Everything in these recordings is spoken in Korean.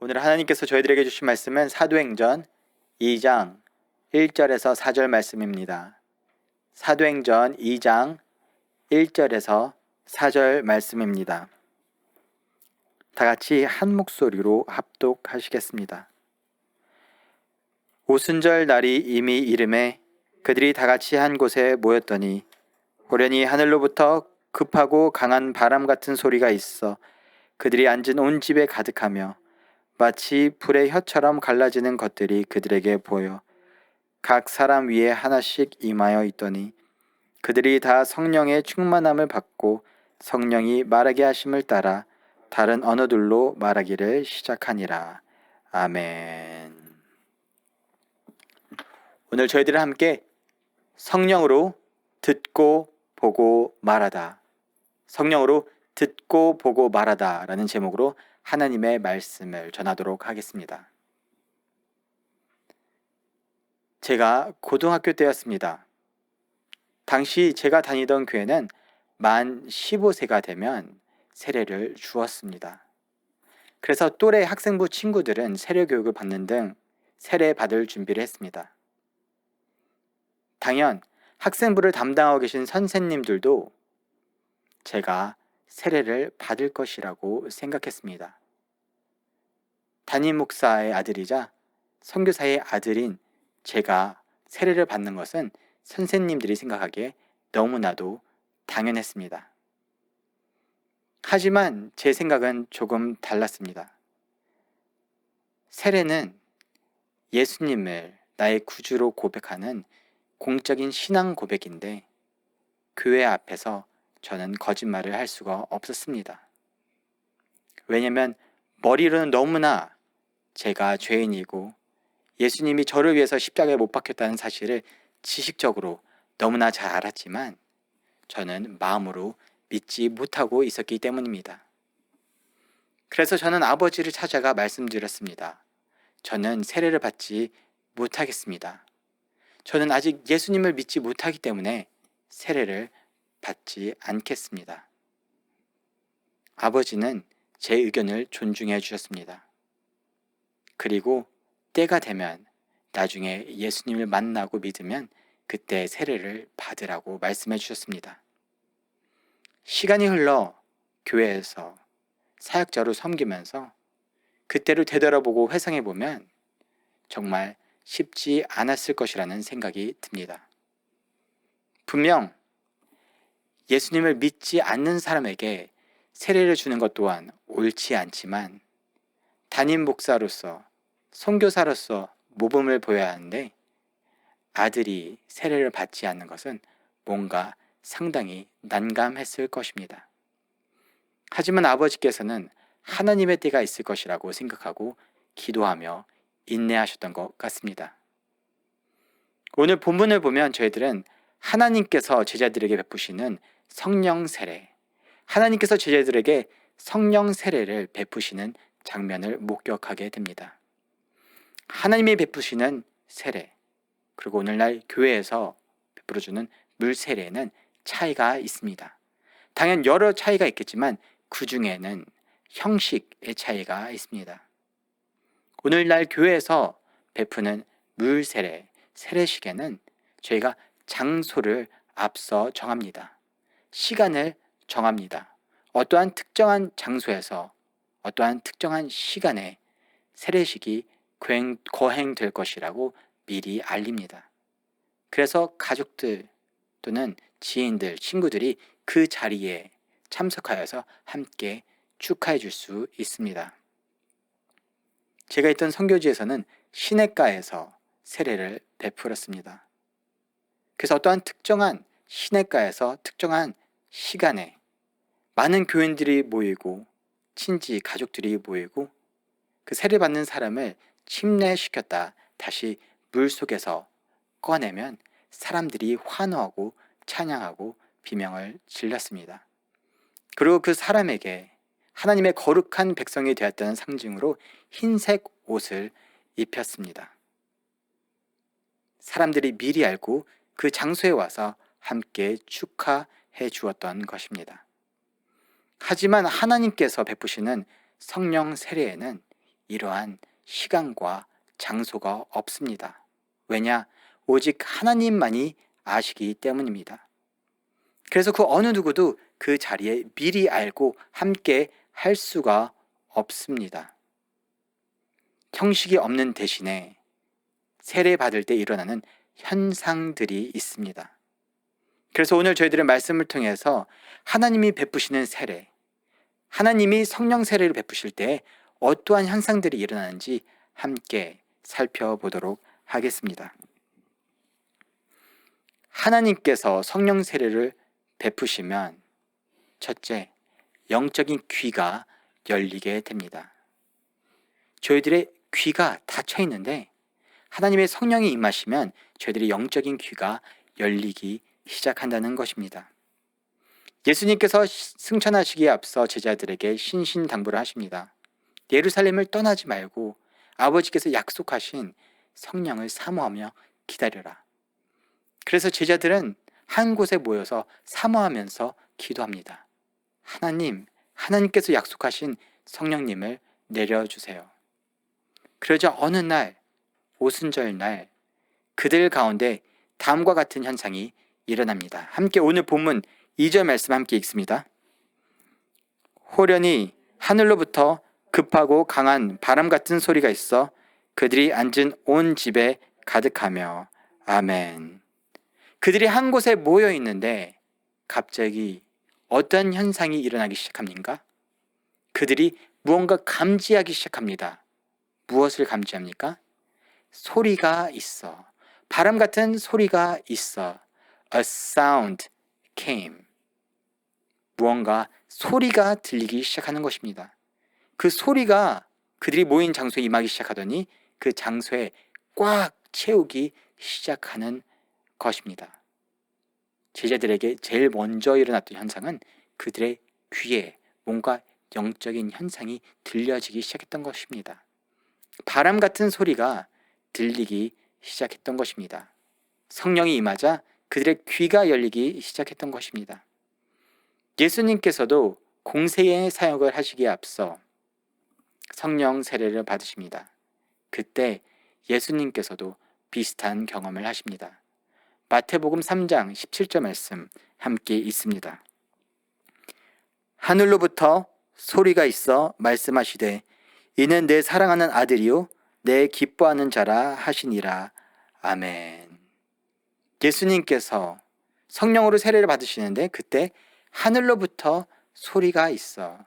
오늘 하나님께서 저희들에게 주신 말씀은 사도행전 2장 1절에서 4절 말씀입니다. 사도행전 2장 1절에서 4절 말씀입니다. 다 같이 한 목소리로 합독하시겠습니다. 오순절 날이 이미 이름에 그들이 다 같이 한 곳에 모였더니 호련히 하늘로부터 급하고 강한 바람 같은 소리가 있어 그들이 앉은 온 집에 가득하며 마치 불의 혀처럼 갈라지는 것들이 그들에게 보여 각 사람 위에 하나씩 임하여 있더니 그들이 다 성령의 충만함을 받고 성령이 말하게 하심을 따라 다른 언어들로 말하기를 시작하니라. 아멘. 오늘 저희들은 함께 성령으로 듣고 보고 말하다, 성령으로 듣고 보고 말하다 라는 제목으로 하나님의 말씀을 전하도록 하겠습니다. 제가 고등학교 때였습니다. 당시 제가 다니던 교회는 만 15세가 되면 세례를 주었습니다. 그래서 또래 학생부 친구들은 세례 교육을 받는 등 세례 받을 준비를 했습니다. 당연 학생부를 담당하고 계신 선생님들도 제가 세례를 받을 것이라고 생각했습니다. 담임 목사의 아들이자 선교사의 아들인 제가 세례를 받는 것은 선생님들이 생각하기에 너무나도 당연했습니다. 하지만 제 생각은 조금 달랐습니다. 세례는 예수님을 나의 구주로 고백하는 공적인 신앙 고백인데 교회 앞에서 저는 거짓말을 할 수가 없었습니다. 왜냐하면 머리로는 너무나 제가 죄인이고 예수님이 저를 위해서 십자가에 못 박혔다는 사실을 지식적으로 너무나 잘 알았지만 저는 마음으로 믿지 못하고 있었기 때문입니다. 그래서 저는 아버지를 찾아가 말씀드렸습니다. 저는 세례를 받지 못하겠습니다. 저는 아직 예수님을 믿지 못하기 때문에 세례를 받지 않겠습니다. 아버지는 제 의견을 존중해 주셨습니다. 그리고 때가 되면 나중에 예수님을 만나고 믿으면 그때 세례를 받으라고 말씀해 주셨습니다. 시간이 흘러 교회에서 사역자로 섬기면서 그때를 되돌아보고 회상해 보면 정말 쉽지 않았을 것이라는 생각이 듭니다. 분명 예수님을 믿지 않는 사람에게 세례를 주는 것 또한 옳지 않지만 담임 목사로서 선교사로서 모범을 보여야 하는데 아들이 세례를 받지 않는 것은 뭔가 상당히 난감했을 것입니다. 하지만 아버지께서는 하나님의 때가 있을 것이라고 생각하고 기도하며 인내하셨던 것 같습니다. 오늘 본문을 보면 저희들은 하나님께서 제자들에게 베푸시는 성령 세례, 하나님께서 제자들에게 성령 세례를 베푸시는 장면을 목격하게 됩니다. 하나님이 베푸시는 세례, 그리고 오늘날 교회에서 베풀어주는 물 세례는 차이가 있습니다. 당연 여러 차이가 있겠지만 그 중에는 형식의 차이가 있습니다. 오늘날 교회에서 베푸는 물 세례, 세례식에는 저희가 장소를 앞서 정합니다. 시간을 정합니다. 어떠한 특정한 장소에서 어떠한 특정한 시간에 세례식이 거행될 것이라고 미리 알립니다. 그래서 가족들 또는 지인들, 친구들이 그 자리에 참석하여서 함께 축하해 줄 수 있습니다. 제가 있던 선교지에서는 시냇가에서 세례를 베풀었습니다. 그래서 어떠한 특정한 시냇가에서 특정한 시간에 많은 교인들이 모이고 친지, 가족들이 모이고 그 세례받는 사람을 침례시켰다 다시 물 속에서 꺼내면 사람들이 환호하고 찬양하고 비명을 질렀습니다. 그리고 그 사람에게 하나님의 거룩한 백성이 되었다는 상징으로 흰색 옷을 입혔습니다. 사람들이 미리 알고 그 장소에 와서 함께 축하해 주었던 것입니다. 하지만 하나님께서 베푸시는 성령 세례에는 이러한 시간과 장소가 없습니다. 왜냐? 오직 하나님만이 아시기 때문입니다. 그래서 그 어느 누구도 그 자리에 미리 알고 함께 할 수가 없습니다. 형식이 없는 대신에 세례 받을 때 일어나는 현상들이 있습니다. 그래서 오늘 저희들의 말씀을 통해서 하나님이 베푸시는 세례, 하나님이 성령 세례를 베푸실 때 어떠한 현상들이 일어나는지 함께 살펴보도록 하겠습니다. 하나님께서 성령 세례를 베푸시면 첫째, 영적인 귀가 열리게 됩니다. 저희들의 귀가 닫혀 있는데 하나님의 성령이 임하시면 저희들의 영적인 귀가 열리기 시작한다는 것입니다. 예수님께서 승천하시기에 앞서 제자들에게 신신당부를 하십니다. 예루살렘을 떠나지 말고 아버지께서 약속하신 성령을 사모하며 기다려라. 그래서 제자들은 한 곳에 모여서 사모하면서 기도합니다. 하나님께서 약속하신 성령님을 내려주세요. 그러자 어느 날, 오순절 날 그들 가운데 다음과 같은 현상이 일어납니다. 함께 오늘 본문 2절 말씀 함께 읽습니다. 호련히 하늘로부터 급하고 강한 바람 같은 소리가 있어 그들이 앉은 온 집에 가득하며 아멘. 그들이 한 곳에 모여 있는데 갑자기 어떤 현상이 일어나기 시작합니까? 그들이 무언가 감지하기 시작합니다. 무엇을 감지합니까? 소리가 있어. 바람 같은 소리가 있어. A sound came. 무언가 소리가 들리기 시작하는 것입니다. 그 소리가 그들이 모인 장소에 임하기 시작하더니 그 장소에 꽉 채우기 시작하는 것입니다. 제자들에게 제일 먼저 일어났던 현상은 그들의 귀에 뭔가 영적인 현상이 들려지기 시작했던 것입니다. 바람 같은 소리가 들리기 시작했던 것입니다. 성령이 임하자 그들의 귀가 열리기 시작했던 것입니다. 예수님께서도 공생의 사역을 하시기에 앞서 성령 세례를 받으십니다. 그때 예수님께서도 비슷한 경험을 하십니다. 마태복음 3장 17절 말씀 함께 있습니다. 하늘로부터 소리가 있어 말씀하시되 이는 내 사랑하는 아들이요 내 기뻐하는 자라 하시니라. 아멘. 예수님께서 성령으로 세례를 받으시는데 그때 하늘로부터 소리가 있어.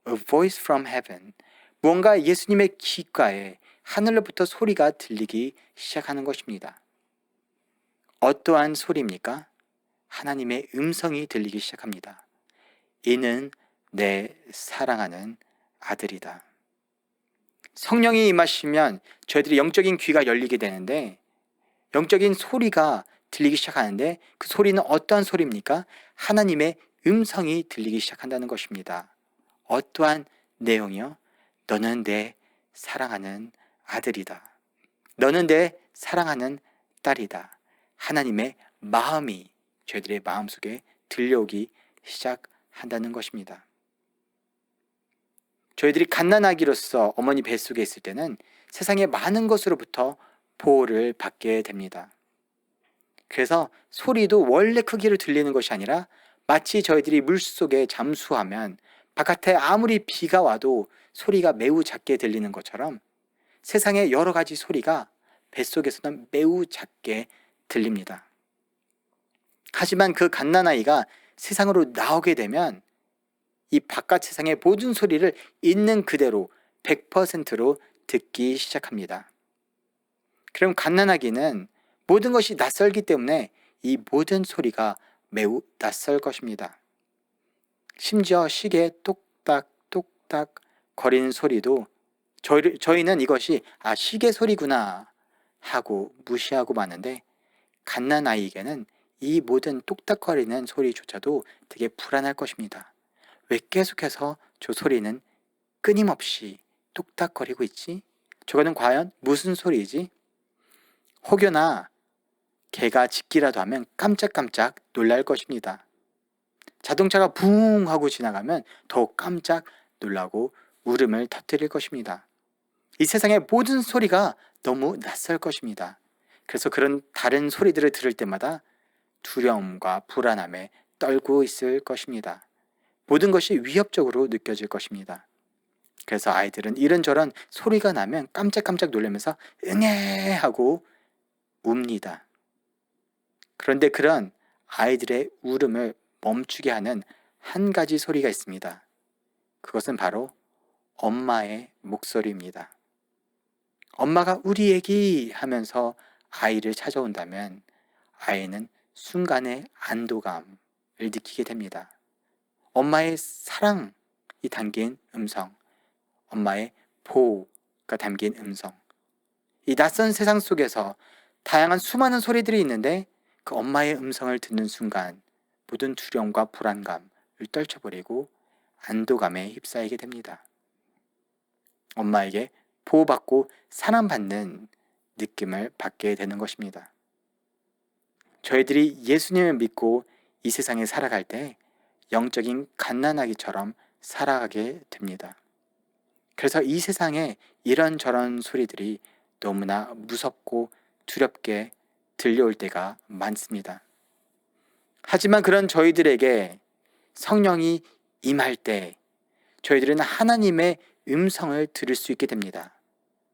A voice from heaven. 뭔가 예수님의 귓가에 하늘로부터 소리가 들리기 시작하는 것입니다. 어떠한 소리입니까? 하나님의 음성이 들리기 시작합니다. 이는 내 사랑하는 아들이다. 성령이 임하시면 저희들이 영적인 귀가 열리게 되는데 영적인 소리가 들리기 시작하는데 그 소리는 어떠한 소리입니까? 하나님의 음성이 들리기 시작한다는 것입니다. 어떠한 내용이요? 너는 내 사랑하는 아들이다. 너는 내 사랑하는 딸이다. 하나님의 마음이 저희들의 마음속에 들려오기 시작한다는 것입니다. 저희들이 갓난아기로서 어머니 뱃속에 있을 때는 세상의 많은 것으로부터 보호를 받게 됩니다. 그래서 소리도 원래 크기로 들리는 것이 아니라 마치 저희들이 물속에 잠수하면 바깥에 아무리 비가 와도 소리가 매우 작게 들리는 것처럼 세상의 여러 가지 소리가 뱃속에서는 매우 작게 들립니다. 하지만 그 갓난아이가 세상으로 나오게 되면 이 바깥 세상의 모든 소리를 있는 그대로 100%로 듣기 시작합니다. 그럼 갓난아기는 모든 것이 낯설기 때문에 이 모든 소리가 매우 낯설 것입니다. 심지어 시계 똑딱똑딱 거리는 소리도 저희는 이것이 시계 소리구나 하고 무시하고 마는데 갓난아이에게는 이 모든 똑딱거리는 소리조차도 되게 불안할 것입니다. 왜 계속해서 저 소리는 끊임없이 똑딱거리고 있지? 저거는 과연 무슨 소리이지? 혹여나 개가 짖기라도 하면 깜짝깜짝 놀랄 것입니다. 자동차가 붕 하고 지나가면 더욱 깜짝 놀라고 울음을 터뜨릴 것입니다. 이 세상의 모든 소리가 너무 낯설 것입니다. 그래서 그런 다른 소리들을 들을 때마다 두려움과 불안함에 떨고 있을 것입니다. 모든 것이 위협적으로 느껴질 것입니다. 그래서 아이들은 이런저런 소리가 나면 깜짝깜짝 놀라면서 응애 하고 웁니다. 그런데 그런 아이들의 울음을 멈추게 하는 한 가지 소리가 있습니다. 그것은 바로 엄마의 목소리입니다. 엄마가 우리 애기 하면서 아이를 찾아온다면 아이는 순간의 안도감을 느끼게 됩니다. 엄마의 사랑이 담긴 음성, 엄마의 보호가 담긴 음성. 이 낯선 세상 속에서 다양한 수많은 소리들이 있는데 그 엄마의 음성을 듣는 순간 모든 두려움과 불안감을 떨쳐버리고 안도감에 휩싸이게 됩니다. 엄마에게 보호받고 사랑받는 느낌을 받게 되는 것입니다. 저희들이 예수님을 믿고 이 세상에 살아갈 때 영적인 갓난아기처럼 살아가게 됩니다. 그래서 이 세상에 이런저런 소리들이 너무나 무섭고 두렵게 들려올 때가 많습니다. 하지만 그런 저희들에게 성령이 임할 때 저희들은 하나님의 음성을 들을 수 있게 됩니다.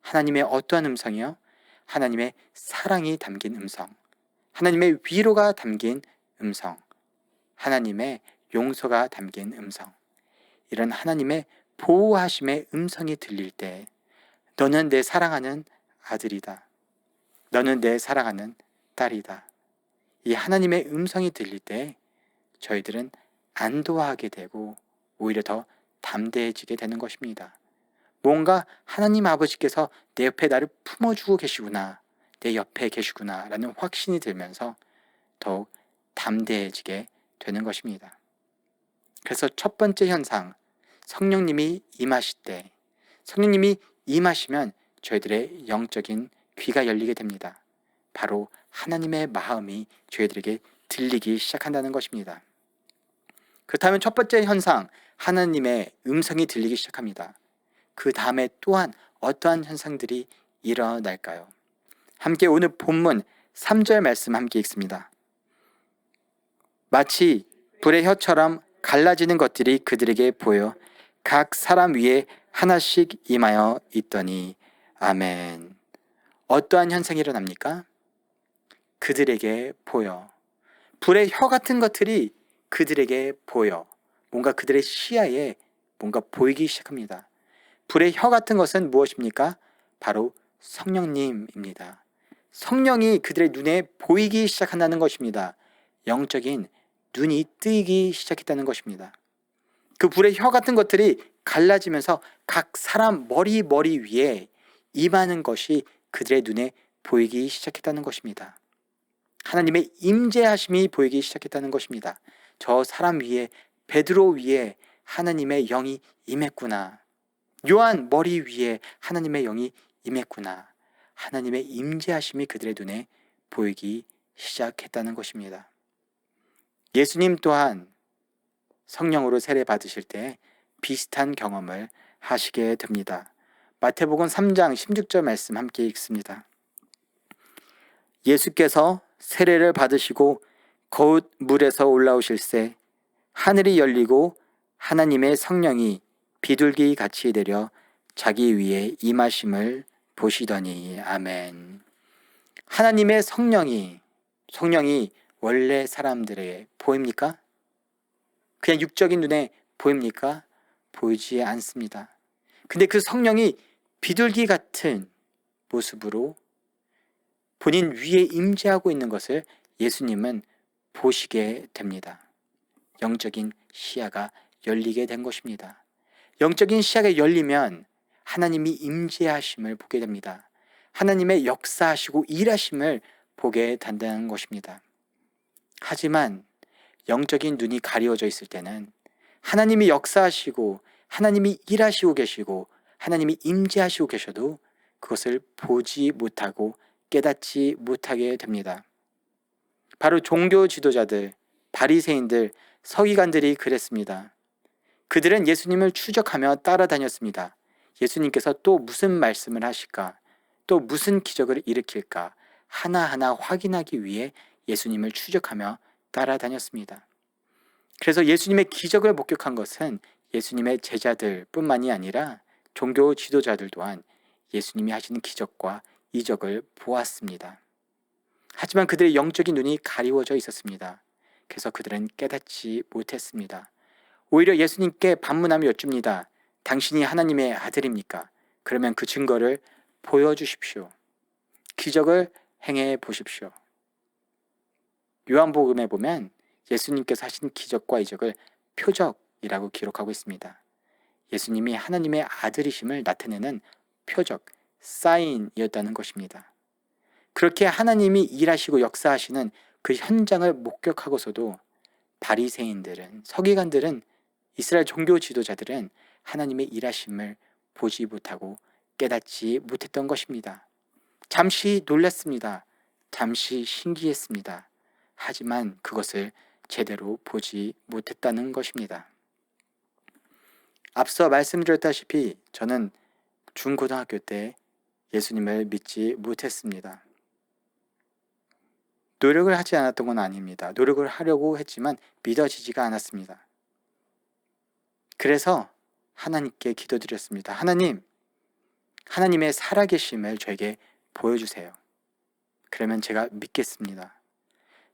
하나님의 어떠한 음성이요? 하나님의 사랑이 담긴 음성, 하나님의 위로가 담긴 음성, 하나님의 용서가 담긴 음성, 이런 하나님의 보호하심의 음성이 들릴 때 너는 내 사랑하는 아들이다. 너는 내 사랑하는 딸이다. 이 하나님의 음성이 들릴 때 저희들은 안도하게 되고 오히려 더 담대해지게 되는 것입니다. 뭔가 하나님 아버지께서 내 옆에 나를 품어주고 계시구나, 내 옆에 계시구나 라는 확신이 들면서 더욱 담대해지게 되는 것입니다. 그래서 첫 번째 현상, 성령님이 임하실 때, 성령님이 임하시면 저희들의 영적인 귀가 열리게 됩니다. 바로 하나님의 마음이 저희들에게 들리기 시작한다는 것입니다. 그렇다면 첫 번째 현상, 하나님의 음성이 들리기 시작합니다. 그 다음에 또한 어떠한 현상들이 일어날까요? 함께 오늘 본문 3절 말씀 함께 읽습니다. 마치 불의 혀처럼 갈라지는 것들이 그들에게 보여 각 사람 위에 하나씩 임하여 있더니 아멘. 어떠한 현상이 일어납니까? 그들에게 보여. 불의 혀 같은 것들이 그들에게 보여. 뭔가 그들의 시야에 뭔가 보이기 시작합니다. 불의 혀 같은 것은 무엇입니까? 바로 성령님입니다. 성령이 그들의 눈에 보이기 시작한다는 것입니다. 영적인 눈이 뜨이기 시작했다는 것입니다. 그 불의 혀 같은 것들이 갈라지면서 각 사람 머리 위에 임하는 것이 그들의 눈에 보이기 시작했다는 것입니다. 하나님의 임재하심이 보이기 시작했다는 것입니다. 저 사람 위에, 베드로 위에 하나님의 영이 임했구나. 요한 머리 위에 하나님의 영이 임했구나. 하나님의 임재하심이 그들의 눈에 보이기 시작했다는 것입니다. 예수님 또한 성령으로 세례 받으실 때 비슷한 경험을 하시게 됩니다. 마태복음 3장 16절 말씀 함께 읽습니다. 예수께서 세례를 받으시고 거웃 물에서 올라오실새 하늘이 열리고 하나님의 성령이 비둘기 같이 내려 자기 위에 임하심을 보시더니 아멘. 하나님의 성령이 원래 사람들에게 보입니까? 그냥 육적인 눈에 보입니까? 보이지 않습니다. 근데 그 성령이 비둘기 같은 모습으로 본인 위에 임재하고 있는 것을 예수님은 보시게 됩니다. 영적인 시야가 열리게 된 것입니다. 영적인 시야가 열리면 하나님이 임재하심을 보게 됩니다. 하나님의 역사하시고 일하심을 보게 된다는 것입니다. 하지만 영적인 눈이 가리워져 있을 때는 하나님이 역사하시고 하나님이 일하시고 계시고 하나님이 임재하시고 계셔도 그것을 보지 못하고 깨닫지 못하게 됩니다. 바로 종교 지도자들, 바리새인들, 서기관들이 그랬습니다. 그들은 예수님을 추적하며 따라다녔습니다. 예수님께서 또 무슨 말씀을 하실까? 또 무슨 기적을 일으킬까? 하나하나 확인하기 위해 예수님을 추적하며 따라다녔습니다. 그래서 예수님의 기적을 목격한 것은 예수님의 제자들 뿐만이 아니라 종교 지도자들 또한 예수님이 하시는 기적과 이적을 보았습니다. 하지만 그들의 영적인 눈이 가리워져 있었습니다. 그래서 그들은 깨닫지 못했습니다. 오히려 예수님께 반문하며 여쭙니다. 당신이 하나님의 아들입니까? 그러면 그 증거를 보여주십시오. 기적을 행해 보십시오. 요한복음에 보면 예수님께서 하신 기적과 이적을 표적이라고 기록하고 있습니다. 예수님이 하나님의 아들이심을 나타내는 표적, 사인이었다는 것입니다. 그렇게 하나님이 일하시고 역사하시는 그 현장을 목격하고서도 바리새인들은, 서기관들은, 이스라엘 종교 지도자들은 하나님의 일하심을 보지 못하고 깨닫지 못했던 것입니다. 잠시 놀랐습니다. 잠시 신기했습니다. 하지만 그것을 제대로 보지 못했다는 것입니다. 앞서 말씀드렸다시피 저는 중고등학교 때 예수님을 믿지 못했습니다. 노력을 하지 않았던 건 아닙니다. 노력을 하려고 했지만 믿어지지가 않았습니다. 그래서 하나님께 기도드렸습니다. 하나님, 하나님의 살아계심을 저에게 보여주세요. 그러면 제가 믿겠습니다.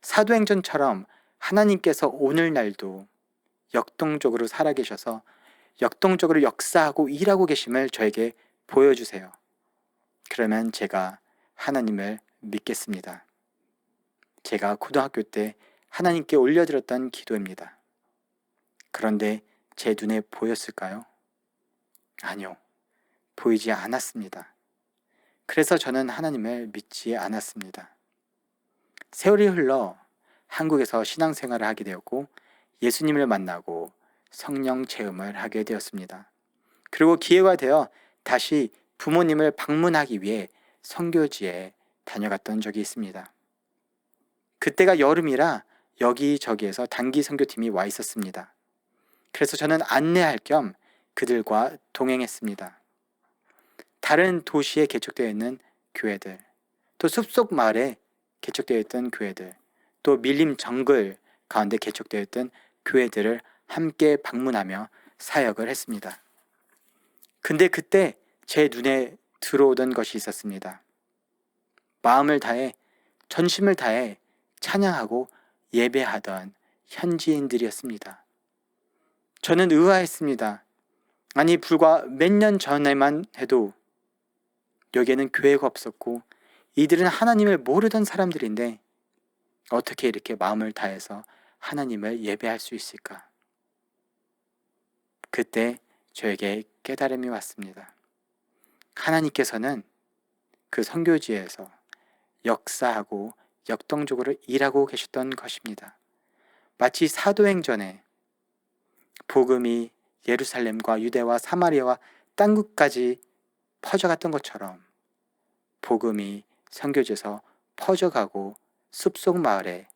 사도행전처럼 하나님께서 오늘날도 역동적으로 살아계셔서 역동적으로 역사하고 일하고 계심을 저에게 보여주세요. 그러면 제가 하나님을 믿겠습니다. 제가 고등학교 때 하나님께 올려드렸던 기도입니다. 그런데 제 눈에 보였을까요? 아니요. 보이지 않았습니다. 그래서 저는 하나님을 믿지 않았습니다. 세월이 흘러 한국에서 신앙생활을 하게 되었고 예수님을 만나고 성령 체험을 하게 되었습니다. 그리고 기회가 되어 다시 부모님을 방문하기 위해 선교지에 다녀갔던 적이 있습니다. 그때가 여름이라 여기저기에서 단기 선교팀이 와 있었습니다. 그래서 저는 안내할 겸 그들과 동행했습니다. 다른 도시에 개척되어 있는 교회들, 또 숲속 마을에 개척되어 있던 교회들, 또 밀림 정글 가운데 개척되어 있던 교회들을 함께 방문하며 사역을 했습니다. 근데 그때 제 눈에 들어오던 것이 있었습니다. 마음을 다해, 전심을 다해 찬양하고 예배하던 현지인들이었습니다. 저는 의아했습니다. 아니, 불과 몇 년 전에만 해도 여기에는 교회가 없었고 이들은 하나님을 모르던 사람들인데 어떻게 이렇게 마음을 다해서 하나님을 예배할 수 있을까? 그때 저에게 깨달음이 왔습니다. 하나님께서는 그 선교지에서 역사하고 역동적으로 일하고 계셨던 것입니다. 마치 사도행전에 복음이 예루살렘과 유대와 사마리아와 땅끝까지 퍼져갔던 것처럼 복음이 선교지에서 퍼져가고 숲속 마을에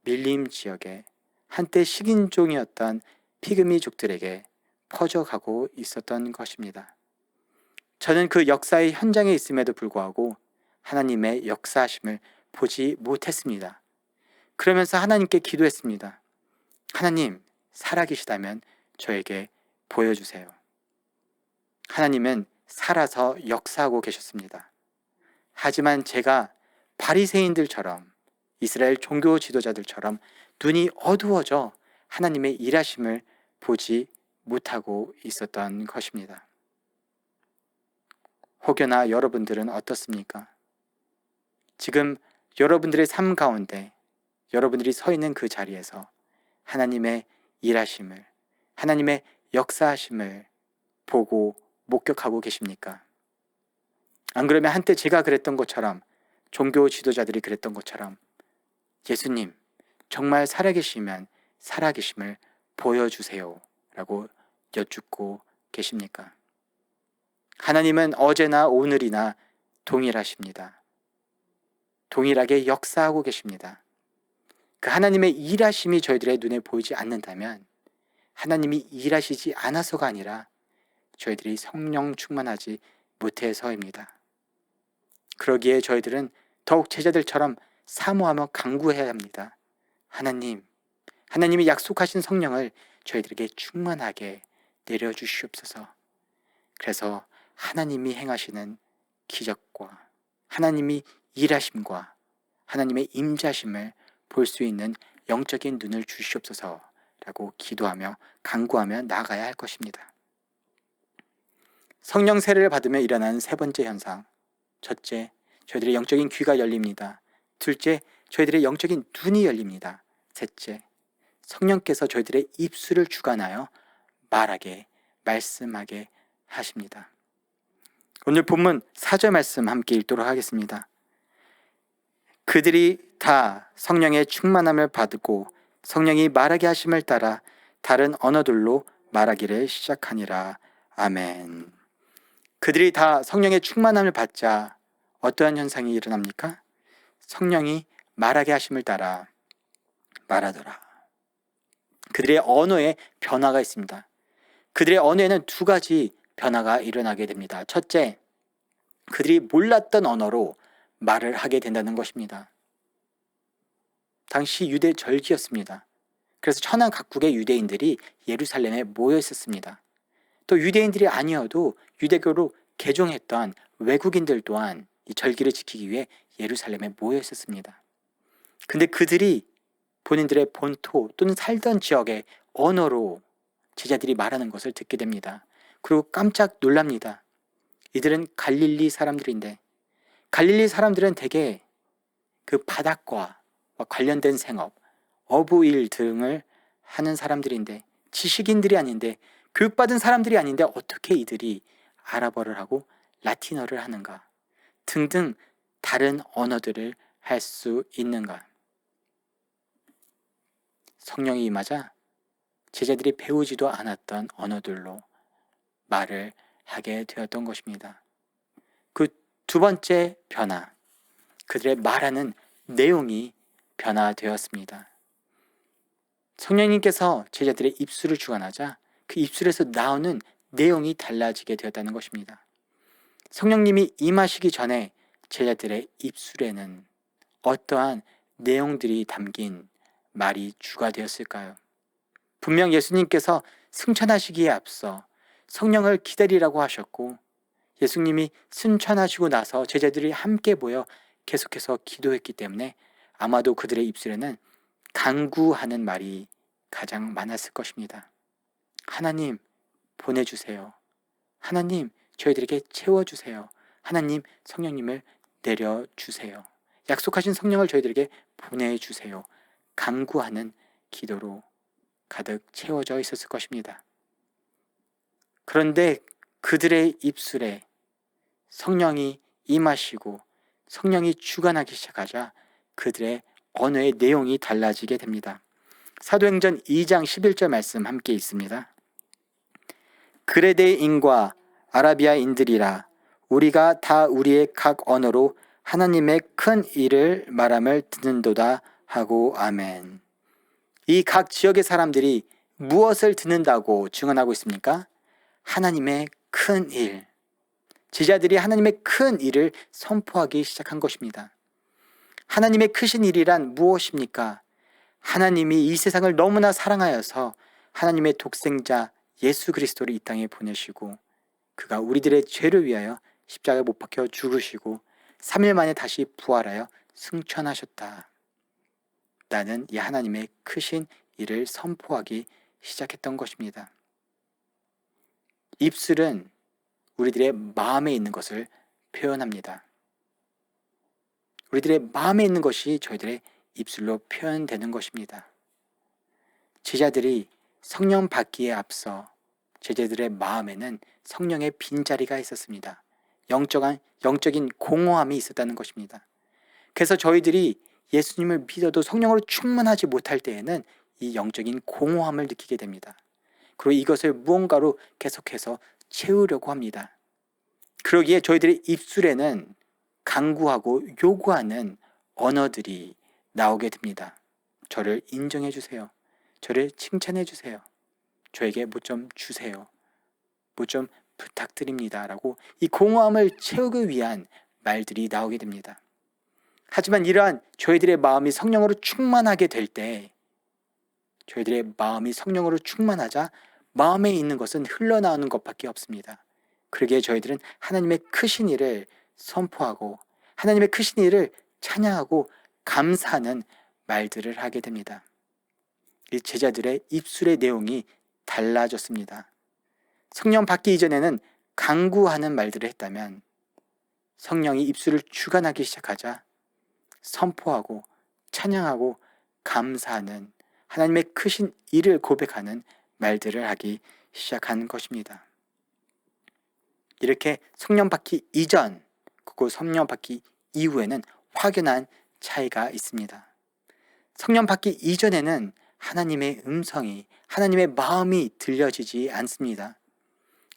밀림 지역에 한때 식인종이었던 피그미족들에게 퍼져가고 있었던 것입니다. 저는 그 역사의 현장에 있음에도 불구하고 하나님의 역사하심을 보지 못했습니다. 그러면서 하나님께 기도했습니다. 하나님, 살아계시다면 저에게 보여주세요. 하나님은 살아서 역사하고 계셨습니다. 하지만 제가 바리새인들처럼 이스라엘 종교 지도자들처럼 눈이 어두워져 하나님의 일하심을 보지 못하고 있었던 것입니다. 혹여나 여러분들은 어떻습니까? 지금 여러분들의 삶 가운데 여러분들이 서 있는 그 자리에서 하나님의 일하심을, 하나님의 역사하심을 보고 목격하고 계십니까? 안 그러면 한때 제가 그랬던 것처럼, 종교 지도자들이 그랬던 것처럼 예수님, 정말 살아계시면 살아계심을 보여주세요 라고 여쭙고 계십니까? 하나님은 어제나 오늘이나 동일하십니다. 동일하게 역사하고 계십니다. 그 하나님의 일하심이 저희들의 눈에 보이지 않는다면 하나님이 일하시지 않아서가 아니라 저희들이 성령 충만하지 못해서입니다. 그러기에 저희들은 더욱 제자들처럼 사모하며 간구해야 합니다. 하나님이 약속하신 성령을 저희들에게 충만하게 내려주시옵소서. 그래서 하나님이 행하시는 기적과 하나님이 일하심과 하나님의 임자심을 볼 수 있는 영적인 눈을 주시옵소서라고 기도하며 간구하며 나아가야 할 것입니다. 성령 세례를 받으며 일어나는 세 번째 현상. 첫째, 저희들의 영적인 귀가 열립니다. 둘째, 저희들의 영적인 눈이 열립니다. 셋째, 성령께서 저희들의 입술을 주관하여 말하게, 말씀하게 하십니다. 오늘 본문 4절 말씀 함께 읽도록 하겠습니다. 그들이 다 성령의 충만함을 받고 성령이 말하게 하심을 따라 다른 언어들로 말하기를 시작하니라. 아멘. 그들이 다 성령의 충만함을 받자 어떠한 현상이 일어납니까? 성령이 말하게 하심을 따라 말하더라. 그들의 언어에 변화가 있습니다. 그들의 언어에는 두 가지 변화가 일어나게 됩니다. 첫째, 그들이 몰랐던 언어로 말을 하게 된다는 것입니다. 당시 유대 절기였습니다. 그래서 천안 각국의 유대인들이 예루살렘에 모여 있었습니다. 또 유대인들이 아니어도 유대교로 개종했던 외국인들 또한 이 절기를 지키기 위해 예루살렘에 모여 있었습니다. 근데 그들이 본인들의 본토 또는 살던 지역의 언어로 제자들이 말하는 것을 듣게 됩니다. 그리고 깜짝 놀랍니다. 이들은 갈릴리 사람들인데 갈릴리 사람들은 대개 그 바닷과 관련된 생업, 어부일 등을 하는 사람들인데 지식인들이 아닌데 교육받은 사람들이 아닌데 어떻게 이들이 아랍어를 하고 라틴어를 하는가 등등 다른 언어들을 할 수 있는가. 성령이 임하자 제자들이 배우지도 않았던 언어들로 말을 하게 되었던 것입니다. 그 두 번째 변화, 그들의 말하는 내용이 변화되었습니다. 성령님께서 제자들의 입술을 주관하자 그 입술에서 나오는 내용이 달라지게 되었다는 것입니다. 성령님이 임하시기 전에 제자들의 입술에는 어떠한 내용들이 담긴 말이 주가 되었을까요? 분명 예수님께서 승천하시기에 앞서 성령을 기다리라고 하셨고 예수님이 승천하시고 나서 제자들이 함께 모여 계속해서 기도했기 때문에 아마도 그들의 입술에는 간구하는 말이 가장 많았을 것입니다. 하나님 보내주세요. 하나님 저희들에게 채워주세요. 하나님 성령님을 내려주세요. 약속하신 성령을 저희들에게 보내주세요. 간구하는 기도로 가득 채워져 있었을 것입니다. 그런데 그들의 입술에 성령이 임하시고 성령이 주관하기 시작하자 그들의 언어의 내용이 달라지게 됩니다. 사도행전 2장 11절 말씀 함께 있습니다. 그레데인과 아라비아인들이라 우리가 다 우리의 각 언어로 하나님의 큰 일을 말함을 듣는도다 하고 아멘. 이 각 지역의 사람들이 무엇을 듣는다고 증언하고 있습니까? 하나님의 큰 일. 제자들이 하나님의 큰 일을 선포하기 시작한 것입니다. 하나님의 크신 일이란 무엇입니까? 하나님이 이 세상을 너무나 사랑하여서 하나님의 독생자 예수 그리스도를 이 땅에 보내시고 그가 우리들의 죄를 위하여 십자가에 못 박혀 죽으시고 3일 만에 다시 부활하여 승천하셨다. 나는 이 하나님의 크신 일을 선포하기 시작했던 것입니다. 입술은 우리들의 마음에 있는 것을 표현합니다. 우리들의 마음에 있는 것이 저희들의 입술로 표현되는 것입니다. 제자들이 성령 받기에 앞서 제자들의 마음에는 성령의 빈자리가 있었습니다. 영적인 공허함이 있었다는 것입니다. 그래서 저희들이 예수님을 믿어도 성령으로 충만하지 못할 때에는 이 영적인 공허함을 느끼게 됩니다. 그리고 이것을 무언가로 계속해서 채우려고 합니다. 그러기에 저희들의 입술에는 간구하고 요구하는 언어들이 나오게 됩니다. 저를 인정해 주세요. 저를 칭찬해 주세요. 저에게 뭐 좀 주세요. 뭐 좀 부탁드립니다 라고 이 공허함을 채우기 위한 말들이 나오게 됩니다. 하지만 이러한 저희들의 마음이 성령으로 충만하게 될 때, 저희들의 마음이 성령으로 충만하자 마음에 있는 것은 흘러나오는 것밖에 없습니다. 그러기에 저희들은 하나님의 크신 일을 선포하고 하나님의 크신 일을 찬양하고 감사하는 말들을 하게 됩니다. 이 제자들의 입술의 내용이 달라졌습니다. 성령 받기 이전에는 간구하는 말들을 했다면 성령이 입술을 주관하기 시작하자 선포하고 찬양하고 감사하는 하나님의 크신 일을 고백하는 말들을 하기 시작한 것입니다. 이렇게 성령 받기 이전 그리고 성령 받기 이후에는 확연한 차이가 있습니다. 성령 받기 이전에는 하나님의 음성이, 하나님의 마음이 들려지지 않습니다.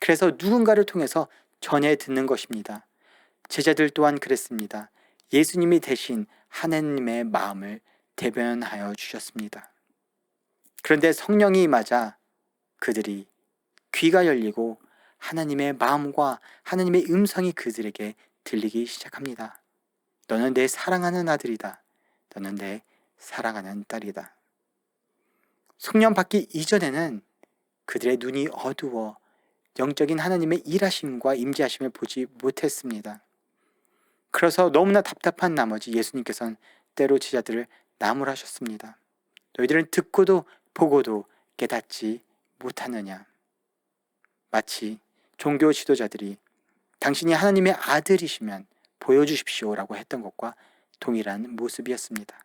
그래서 누군가를 통해서 전해 듣는 것입니다. 제자들 또한 그랬습니다. 예수님이 대신 하나님의 마음을 대변하여 주셨습니다. 그런데 성령이 임하자 그들이 귀가 열리고 하나님의 마음과 하나님의 음성이 그들에게 들리기 시작합니다. 너는 내 사랑하는 아들이다. 너는 내 사랑하는 딸이다. 성령 받기 이전에는 그들의 눈이 어두워 영적인 하나님의 일하심과 임재하심을 보지 못했습니다. 그래서 너무나 답답한 나머지 예수님께서는 때로 제자들을 나무라셨습니다. 너희들은 듣고도 보고도 깨닫지 못하느냐. 마치 종교 지도자들이 당신이 하나님의 아들이시면 보여주십시오라고 했던 것과 동일한 모습이었습니다.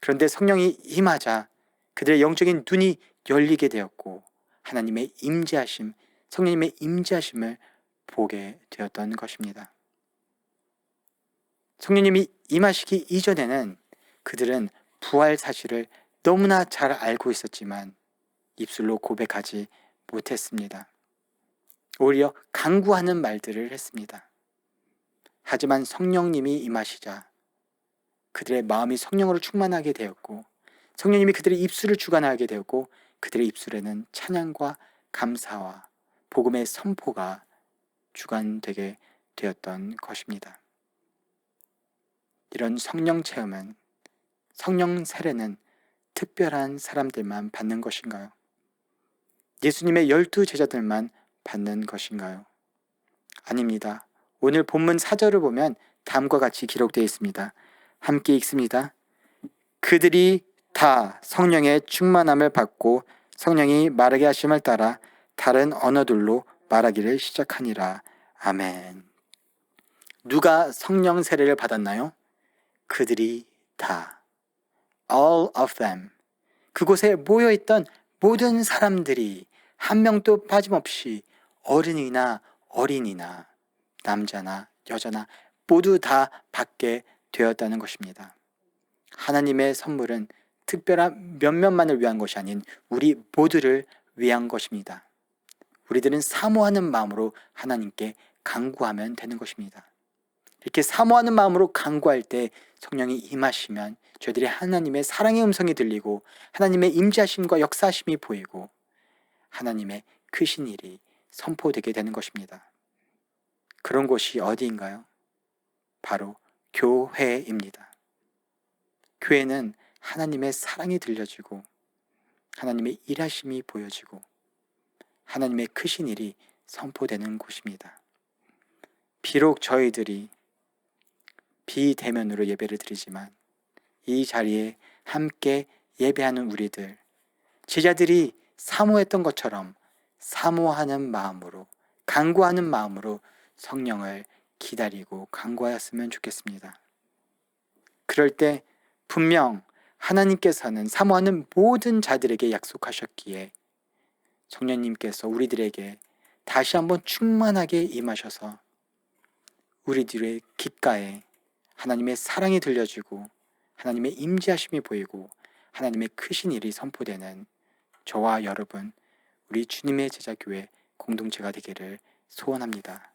그런데 성령이 임하자 그들의 영적인 눈이 열리게 되었고 하나님의 임재하심, 성령님의 임재하심을 보게 되었던 것입니다. 성령님이 임하시기 이전에는 그들은 부활 사실을 너무나 잘 알고 있었지만 입술로 고백하지 못했습니다. 오히려 간구하는 말들을 했습니다. 하지만 성령님이 임하시자 그들의 마음이 성령으로 충만하게 되었고 성령님이 그들의 입술을 주관하게 되었고 그들의 입술에는 찬양과 감사와 복음의 선포가 주관되게 되었던 것입니다. 이런 성령 체험은, 성령 세례는 특별한 사람들만 받는 것인가요? 예수님의 12 제자들만 받는 것인가요? 아닙니다. 오늘 본문 4절을 보면 다음과 같이 기록되어 있습니다. 함께 읽습니다. 그들이 다 성령의 충만함을 받고 성령이 말하게 하심을 따라 다른 언어들로 말하기를 시작하니라. 아멘. 누가 성령 세례를 받았나요? 그들이 다. All of them. 그곳에 모여있던 모든 사람들이 한 명도 빠짐없이 어른이나 어린이나 남자나 여자나 모두 다 받게 되었다는 것입니다. 하나님의 선물은 특별한 몇몇만을 위한 것이 아닌 우리 모두를 위한 것입니다. 우리들은 사모하는 마음으로 하나님께 간구하면 되는 것입니다. 이렇게 사모하는 마음으로 간구할 때 성령이 임하시면 저희들이 하나님의 사랑의 음성이 들리고 하나님의 임재하심과 역사하심이 보이고 하나님의 크신 일이 선포되게 되는 것입니다. 그런 곳이 어디인가요? 바로 교회입니다. 교회는 하나님의 사랑이 들려지고 하나님의 일하심이 보여지고 하나님의 크신 일이 선포되는 곳입니다. 비록 저희들이 비대면으로 예배를 드리지만 이 자리에 함께 예배하는 우리들, 제자들이 사모했던 것처럼 사모하는 마음으로, 간구하는 마음으로 성령을 기다리고 간구하였으면 좋겠습니다. 그럴 때 분명 하나님께서는 사모하는 모든 자들에게 약속하셨기에 성령님께서 우리들에게 다시 한번 충만하게 임하셔서 우리들의 귓가에 하나님의 사랑이 들려지고 하나님의 임재하심이 보이고 하나님의 크신 일이 선포되는 저와 여러분, 우리 주님의 제자교회 공동체가 되기를 소원합니다.